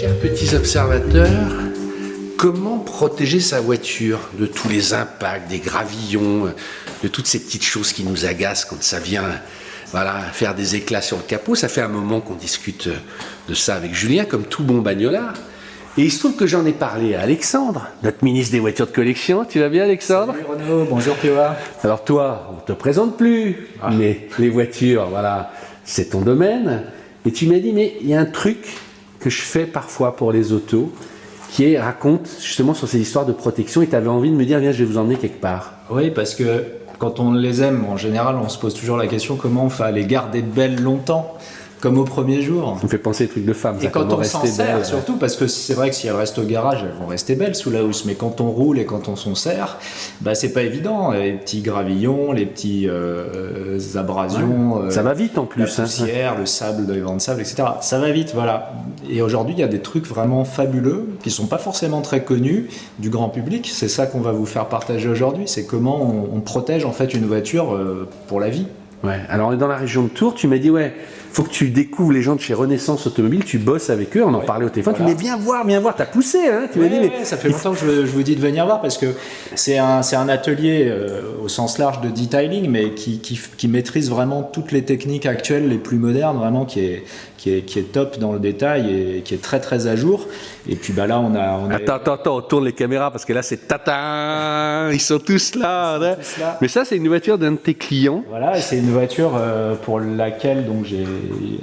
Chers petits observateurs, comment protéger sa voiture de tous les impacts, des gravillons, de toutes ces petites choses qui nous agacent quand ça vient faire des éclats sur le capot? Ça fait un moment qu'on discute de ça avec Julien, comme tout bon bagnolard. Et il se trouve que j'en ai parlé à Alexandre, notre ministre des voitures de collection. Tu vas bien, Alexandre? Salut Renaud, bonjour Théoa. Alors toi, on ne te présente plus, mais les voitures, c'est ton domaine. Et tu m'as dit, mais il y a un truc que je fais parfois pour les autos, raconte justement sur ces histoires de protection, et tu avais envie de me dire, viens, je vais vous emmener quelque part. Oui, parce que quand on les aime, en général, on se pose toujours la question comment on fait les garder belles longtemps, comme au premier jour. Ça me fait penser aux trucs de femmes. Et quand on s'en sert, surtout, parce que c'est vrai que si elles restent au garage, elles vont rester belles sous la housse, mais quand on roule et quand on s'en sert, c'est pas évident. Les petits gravillons, les petits abrasions, ça va vite en plus. La poussière, le sable, les vents de sable, etc. Ça va vite, voilà. Et aujourd'hui, il y a des trucs vraiment fabuleux qui sont pas forcément très connus du grand public. C'est ça qu'on va vous faire partager aujourd'hui. C'est comment on protège en fait une voiture pour la vie. Ouais. Alors on est dans la région de Tours. Tu m'as dit faut que tu découvres les gens de chez Renaissance Automobile. Tu bosses avec eux. On en parlait au téléphone. Voilà. Tu m'as dit viens voir. T'as poussé, hein. Tu m'as dit ça fait longtemps que je vous dis de venir voir parce que c'est un atelier au sens large de detailing, mais qui maîtrise vraiment toutes les techniques actuelles les plus modernes, vraiment qui est top dans le détail et qui est très très à jour. Et puis là on Attends, on tourne les caméras parce que là c'est tata, ils sont tous là. Mais ça c'est une voiture d'un de tes clients. Voilà, c'est une voiture pour laquelle donc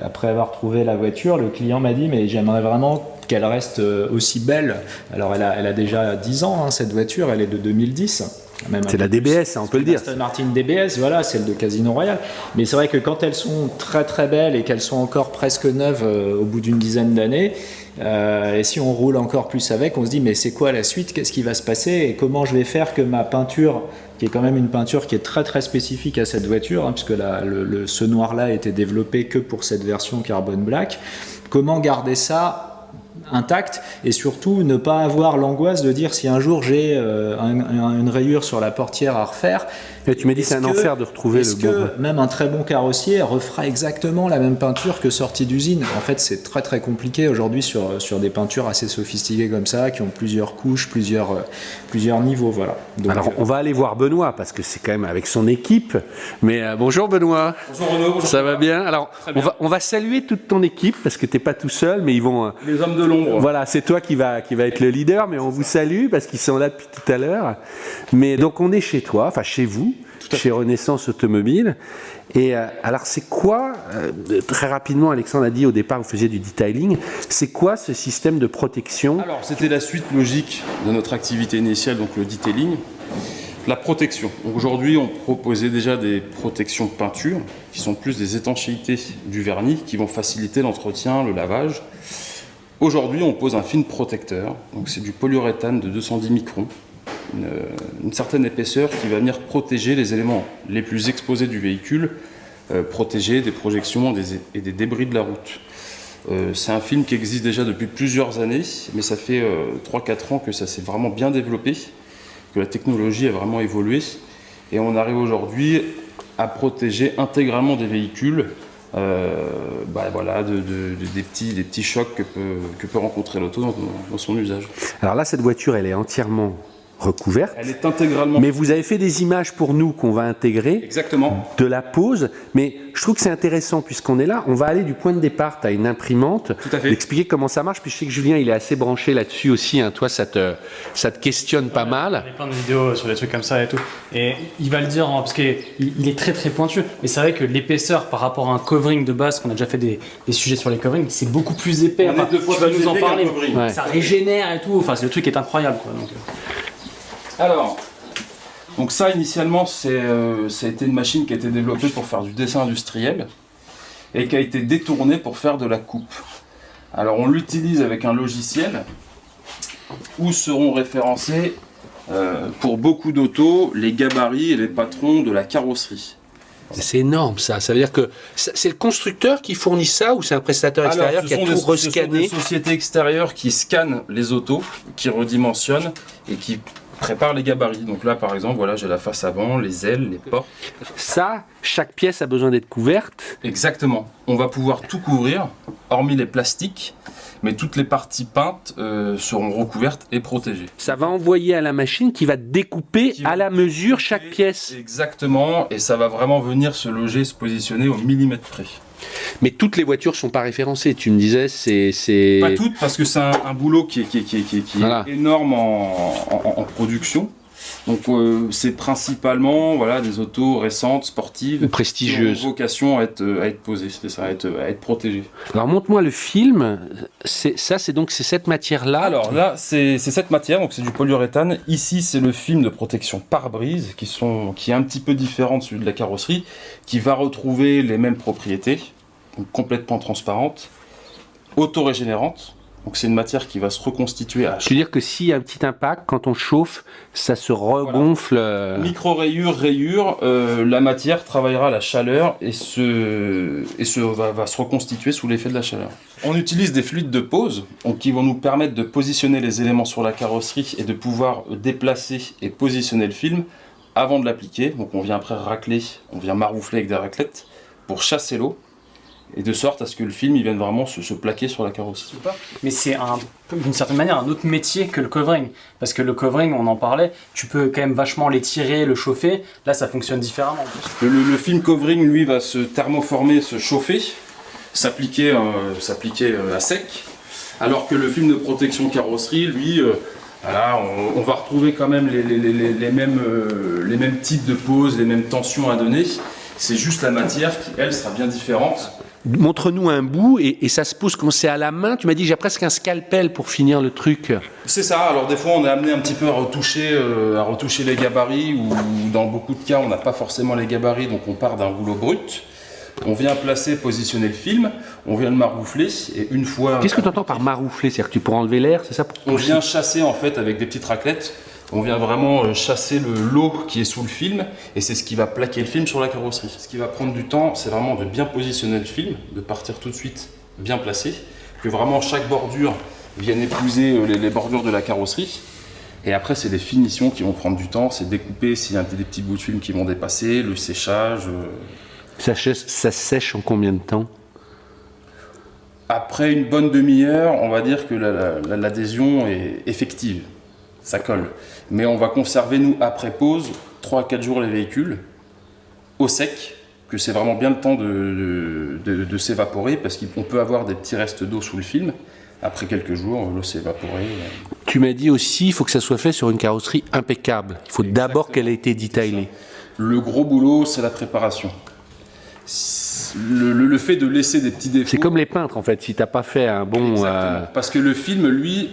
après avoir trouvé la voiture, le client m'a dit mais j'aimerais vraiment qu'elle reste aussi belle. Alors elle a déjà 10 ans cette voiture, elle est de 2010. C'est la DBS, on peut le dire. Aston Martin DBS, voilà, celle de Casino Royale. Mais c'est vrai que quand elles sont très très belles et qu'elles sont encore presque neuves au bout d'une dizaine d'années, et si on roule encore plus avec, on se dit mais c'est quoi la suite? Qu'est-ce qui va se passer? Et comment je vais faire que ma peinture, qui est quand même une peinture qui est très très spécifique à cette voiture, puisque ce noir-là a été développé que pour cette version Carbon Black, comment garder ça intact et surtout ne pas avoir l'angoisse de dire si un jour j'ai une rayure sur la portière à refaire. Et tu m'as dit c'est un enfer de retrouver le bon. Même un très bon carrossier refera exactement la même peinture que sortie d'usine. En fait, c'est très très compliqué aujourd'hui sur des peintures assez sophistiquées comme ça, qui ont plusieurs couches, plusieurs niveaux. Voilà. Donc, alors on va aller voir Benoît parce que c'est quand même avec son équipe. Mais bonjour Benoît. Bonjour Renaud. Bonjour. Ça va bien? Alors on va saluer toute ton équipe parce que t'es pas tout seul, mais ils vont. Les hommes de l'ombre. Voilà, c'est toi qui va être le leader, mais on vous salue parce qu'ils sont là depuis tout à l'heure. Mais donc on est chez toi, enfin chez vous, chez Renaissance Automobile. Et alors c'est quoi, très rapidement Alexandre a dit au départ vous faisiez du detailing, c'est quoi ce système de protection? Alors c'était la suite logique de notre activité initiale, donc le detailing. La protection. Aujourd'hui on proposait déjà des protections de peinture qui sont plus des étanchéités du vernis qui vont faciliter l'entretien, le lavage. Aujourd'hui, on pose un film protecteur, donc c'est du polyuréthane de 210 microns, une certaine épaisseur qui va venir protéger les éléments les plus exposés du véhicule, protéger des projections et des débris de la route. C'est un film qui existe déjà depuis plusieurs années, mais ça fait 3-4 ans que ça s'est vraiment bien développé, que la technologie a vraiment évolué, et on arrive aujourd'hui à protéger intégralement des véhicules. Des petits chocs que peut rencontrer l'auto dans son usage. Alors là, cette voiture, elle est entièrement recouverte. Elle est intégralement. Mais vous avez fait des images pour nous qu'on va intégrer. Exactement. De la pose. Mais je trouve que c'est intéressant puisqu'on est là. On va aller du point de départ. Tu as une imprimante. Tout à fait. D'expliquer comment ça marche. Puis je sais que Julien, il est assez branché là-dessus aussi. Hein. Toi, ça te questionne pas mal. Il y a plein de vidéos sur des trucs comme ça et tout. Et il va le dire parce qu'il est très très pointu. Mais c'est vrai que l'épaisseur par rapport à un covering de base, qu'on a déjà fait des sujets sur les coverings, c'est beaucoup plus épais. On est 2 fois tu vas plus nous en épais parler. qu'un covering. Ouais. Ça régénère et tout. Enfin, le truc est incroyable, quoi. Alors, donc ça initialement, ça a été une machine qui a été développée pour faire du dessin industriel et qui a été détournée pour faire de la coupe. Alors on l'utilise avec un logiciel où seront référencés pour beaucoup d'autos les gabarits et les patrons de la carrosserie. C'est énorme ça. Ça veut dire que c'est le constructeur qui fournit ça ou c'est un prestataire extérieur qui a tout rescanné? Ce sont des sociétés extérieures qui scannent les autos, qui redimensionnent et qui préparent les gabarits. Donc là par exemple, voilà, j'ai la face avant, les ailes, les portes. Ça, chaque pièce a besoin d'être couverte. Exactement. On va pouvoir tout couvrir, hormis les plastiques. mais toutes les parties peintes seront recouvertes et protégées. Ça va envoyer à la machine qui va découper à la mesure chaque pièce. Exactement, et ça va vraiment venir se loger, se positionner au millimètre près. Mais toutes les voitures sont pas référencées, tu me disais, c'est... Pas toutes, parce que c'est un boulot qui Voilà. est énorme en production. Donc c'est principalement des autos récentes, sportives, Prestigieuses. qui ont vocation à être posées, c'est ça, à être protégées. Alors montre-moi le film, c'est cette matière-là. Alors là, c'est cette matière, donc c'est du polyuréthane. Ici, c'est le film de protection pare-brise, qui est un petit peu différent de celui de la carrosserie, qui va retrouver les mêmes propriétés, donc complètement transparente, auto-régénérante. Donc c'est une matière qui va se reconstituer à Je veux dire que s'il y a un petit impact, quand on chauffe, ça se regonfle. Micro-rayures, la matière travaillera à la chaleur et va se reconstituer sous l'effet de la chaleur. On utilise des fluides de pose donc, qui vont nous permettre de positionner les éléments sur la carrosserie et de pouvoir déplacer et positionner le film avant de l'appliquer. Donc on vient après racler, on vient maroufler avec des raclettes pour chasser l'eau et de sorte à ce que le film il vienne vraiment se plaquer sur la carrosserie. Mais c'est d'une certaine manière un autre métier que le covering. Parce que le covering, on en parlait, tu peux quand même vachement l'étirer, le chauffer. Là, ça fonctionne différemment. Le film covering, lui, va se thermoformer, se chauffer, s'appliquer à sec. Alors que le film de protection carrosserie, lui, on va retrouver quand même les mêmes types de poses, les mêmes tensions à donner. C'est juste la matière qui, elle, sera bien différente. Montre-nous un bout et ça se pose comme c'est à la main. Tu m'as dit j'ai presque un scalpel pour finir le truc. C'est ça, alors des fois on est amené un petit peu à retoucher les gabarits ou dans beaucoup de cas on n'a pas forcément les gabarits donc on part d'un rouleau brut. On vient placer, positionner le film, on vient le maroufler et une fois... Qu'est-ce que tu entends par maroufler? C'est-à-dire que tu pourras enlever l'air, c'est ça pour On vient chasser en fait avec des petites raclettes. On vient vraiment chasser l'eau qui est sous le film et c'est ce qui va plaquer le film sur la carrosserie. Ce qui va prendre du temps, c'est vraiment de bien positionner le film, de partir tout de suite bien placé, que vraiment chaque bordure vienne épouser les bordures de la carrosserie. Et après, c'est des finitions qui vont prendre du temps, c'est découper s'il y a des petits bouts de film qui vont dépasser, le séchage. Ça sèche en combien de temps? Après une bonne demi-heure, on va dire que l'adhésion est effective. Ça colle. Mais on va conserver, nous, après pause, 3 à 4 jours les véhicules, au sec, que c'est vraiment bien le temps de s'évaporer, parce qu'on peut avoir des petits restes d'eau sous le film. Après quelques jours, l'eau s'est évaporée. Tu m'as dit aussi, il faut que ça soit fait sur une carrosserie impeccable. Il faut d'abord qu'elle ait été détaillée. Le gros boulot, c'est la préparation. Le fait de laisser des petits défauts... C'est comme les peintres, en fait, si t'as pas fait un bon... Parce que le film, lui,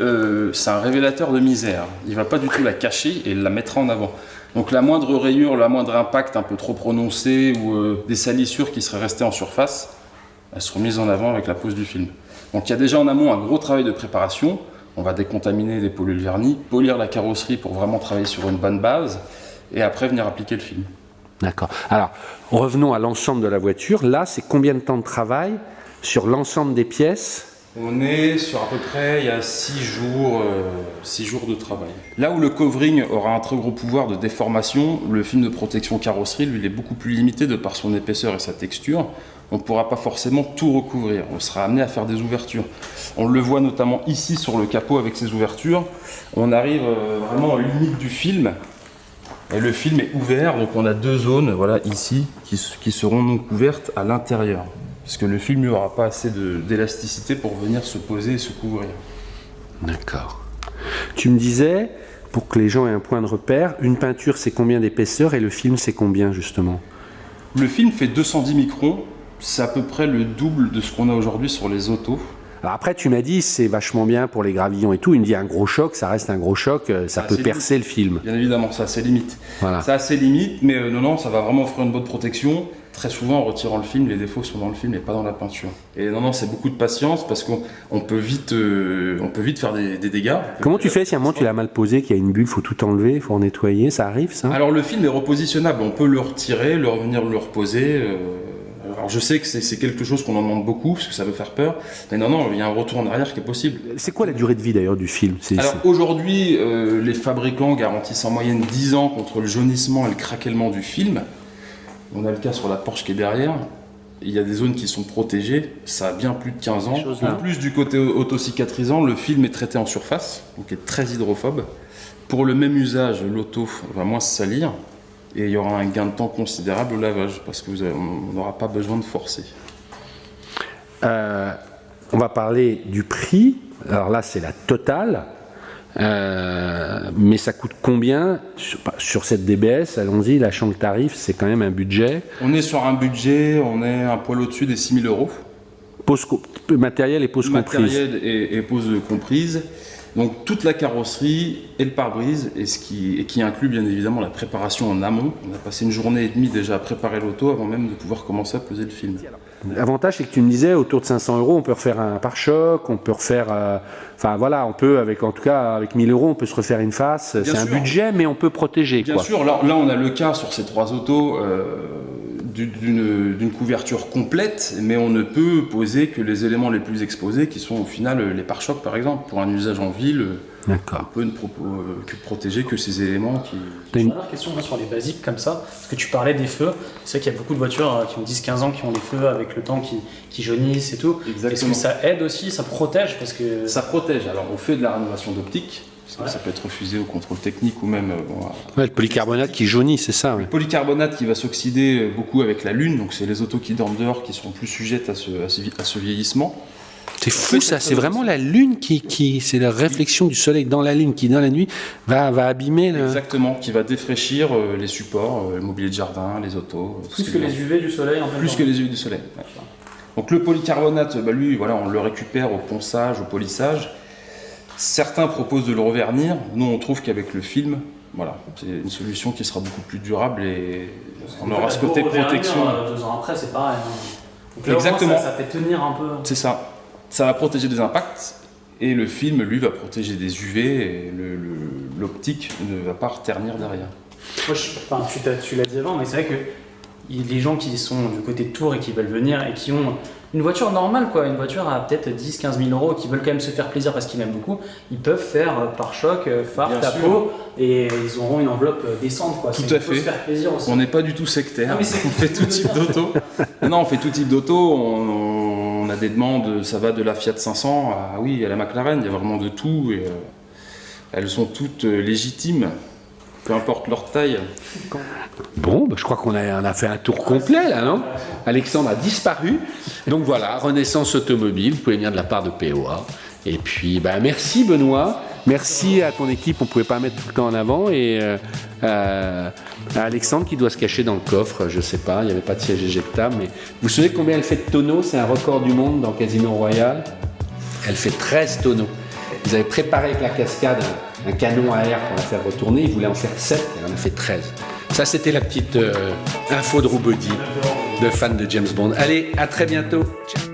c'est un révélateur de misère. Il va pas du tout la cacher et il la mettra en avant. Donc la moindre rayure, la moindre impact un peu trop prononcé ou des salissures qui seraient restées en surface, elles seront mises en avant avec la pose du film. Donc il y a déjà en amont un gros travail de préparation. On va décontaminer les pollules vernis, polir la carrosserie pour vraiment travailler sur une bonne base et après venir appliquer le film. D'accord. Alors, revenons à l'ensemble de la voiture. Là, c'est combien de temps de travail sur l'ensemble des pièces? On est sur à peu près, il y a 6 jours de travail. Là où le covering aura un très gros pouvoir de déformation, le film de protection carrosserie, lui, il est beaucoup plus limité de par son épaisseur et sa texture. On ne pourra pas forcément tout recouvrir. On sera amené à faire des ouvertures. On le voit notamment ici sur le capot avec ces ouvertures. On arrive vraiment aux limites du film. Et le film est ouvert, donc on a 2 zones, voilà, ici, qui seront non couvertes à l'intérieur. Parce que le film n'aura pas assez d'élasticité pour venir se poser et se couvrir. D'accord. Tu me disais, pour que les gens aient un point de repère, une peinture c'est combien d'épaisseur et le film c'est combien justement? Le film fait 210 microns, c'est à peu près le double de ce qu'on a aujourd'hui sur les autos. Alors après, tu m'as dit, c'est vachement bien pour les gravillons et tout. Il me dit un gros choc, ça reste un gros choc, ça peut percer le film. Bien évidemment, ça a ses limites. Voilà. Ça a ses limites, mais non, ça va vraiment offrir une bonne protection. Très souvent, en retirant le film, les défauts sont dans le film et pas dans la peinture. Et non, c'est beaucoup de patience parce qu'on peut vite faire des dégâts. Comment tu fais si à un moment tu l'as mal posé, qu'il y a une bulle, il faut tout enlever, il faut en nettoyer, ça arrive ça? Alors le film est repositionnable, on peut le retirer, revenir le reposer. Alors je sais que c'est quelque chose qu'on en demande beaucoup, parce que ça peut faire peur, mais non, il y a un retour en arrière qui est possible. C'est quoi la durée de vie d'ailleurs du film? Alors aujourd'hui, les fabricants garantissent en moyenne 10 ans contre le jaunissement et le craquellement du film. On a le cas sur la Porsche qui est derrière. il y a des zones qui sont protégées, ça a bien plus de 15 ans. choses-là. En plus du côté autocicatrisant, le film est traité en surface, donc est très hydrophobe. Pour le même usage, l'auto va moins se salir et il y aura un gain de temps considérable au lavage parce que on n'aura pas besoin de forcer. On va parler du prix. Alors là, c'est la totale. Mais ça coûte combien sur cette DBS? Allons-y, lâchons le tarif, c'est quand même un budget. On est sur un budget, on est un poil au-dessus des 6 000 €. Matériel et pose comprise. Matériel et pose comprise. Donc toute la carrosserie et le pare-brise, et qui inclut bien évidemment la préparation en amont. On a passé une journée et demie déjà à préparer l'auto avant même de pouvoir commencer à poser le film. L'avantage, c'est que tu me disais, autour de 500 €, on peut refaire un pare-choc, on peut refaire... Enfin voilà, on peut, en tout cas avec 1000 €, on peut se refaire une face. C'est un budget, mais on peut protéger. Bien sûr, là on a le cas sur ces 3 autos d'une couverture complète, mais on ne peut poser que les éléments les plus exposés, qui sont au final les pare-chocs par exemple. Pour un usage en ville, on peut ne protéger que ces éléments qui... J'ai une dernière question moi, sur les basiques comme ça, parce que tu parlais des feux. C'est vrai qu'il y a beaucoup de voitures qui ont 10-15 ans qui ont des feux avec le temps qui jaunissent et tout. Exactement. Est-ce que ça aide aussi, ça protège parce que... Ça protège. Alors on fait de la rénovation d'optique, parce que ça peut être refusé au contrôle technique ou même... Ouais, le polycarbonate qui jaunit, c'est ça. Ouais. Le polycarbonate qui va s'oxyder beaucoup avec la lune, donc c'est les autos qui dorment dehors qui sont plus sujettes à ce vieillissement. C'est fou ça, c'est vraiment la lune c'est la réflexion du soleil dans la lune qui dans la nuit va abîmer le... Exactement, qui va défraîchir les supports, le mobilier de jardin, les autos. Plus que les UV du soleil en fait. Plus que les UV du soleil. Ouais. Donc le polycarbonate, lui, voilà, on le récupère au ponçage, au polissage. Certains proposent de le revernir. Nous, on trouve qu'avec le film, voilà, c'est une solution qui sera beaucoup plus durable et on aura ce côté protection. 2 ans après, c'est pareil. Donc là, exactement. Ça fait tenir un peu. C'est ça. Ça va protéger des impacts et le film, lui, va protéger des UV et l'optique ne va pas reternir derrière. Moi, tu l'as dit avant, mais c'est vrai que les gens qui sont du côté de Tours et qui veulent venir et qui ont une voiture normale, quoi, une voiture à peut-être 10-15 000 €, qui veulent quand même se faire plaisir parce qu'ils l'aiment beaucoup, ils peuvent faire pare-choc, phare, Bien capot, sûr. et ils auront une enveloppe décente. Quoi. Tout à fait. Se faire plaisir aussi. On n'est pas du tout sectaire, Ah, mais on fait tout type d'auto. Non, on fait tout type d'auto, on a des demandes, ça va de la Fiat 500 à la McLaren, il y a vraiment de tout, et elles sont toutes légitimes, peu importe leur taille. Bon, je crois qu'on a fait un tour complet là, non? Alexandre a disparu. Donc voilà, Renaissance Automobile, vous pouvez venir de la part de POA. Et puis, merci Benoît, merci à ton équipe, on ne pouvait pas mettre tout le temps en avant. Et à Alexandre qui doit se cacher dans le coffre, je ne sais pas, il n'y avait pas de siège éjectable. Mais vous savez combien elle fait de tonneaux? C'est un record du monde dans Casino Royal. Elle fait 13 tonneaux. Ils avaient préparé avec la cascade un canon à air pour la faire retourner, ils voulaient en faire 7, elle en a fait 13. Ça, c'était la petite info de Roubody, de fan de James Bond. Allez, à très bientôt. Ciao.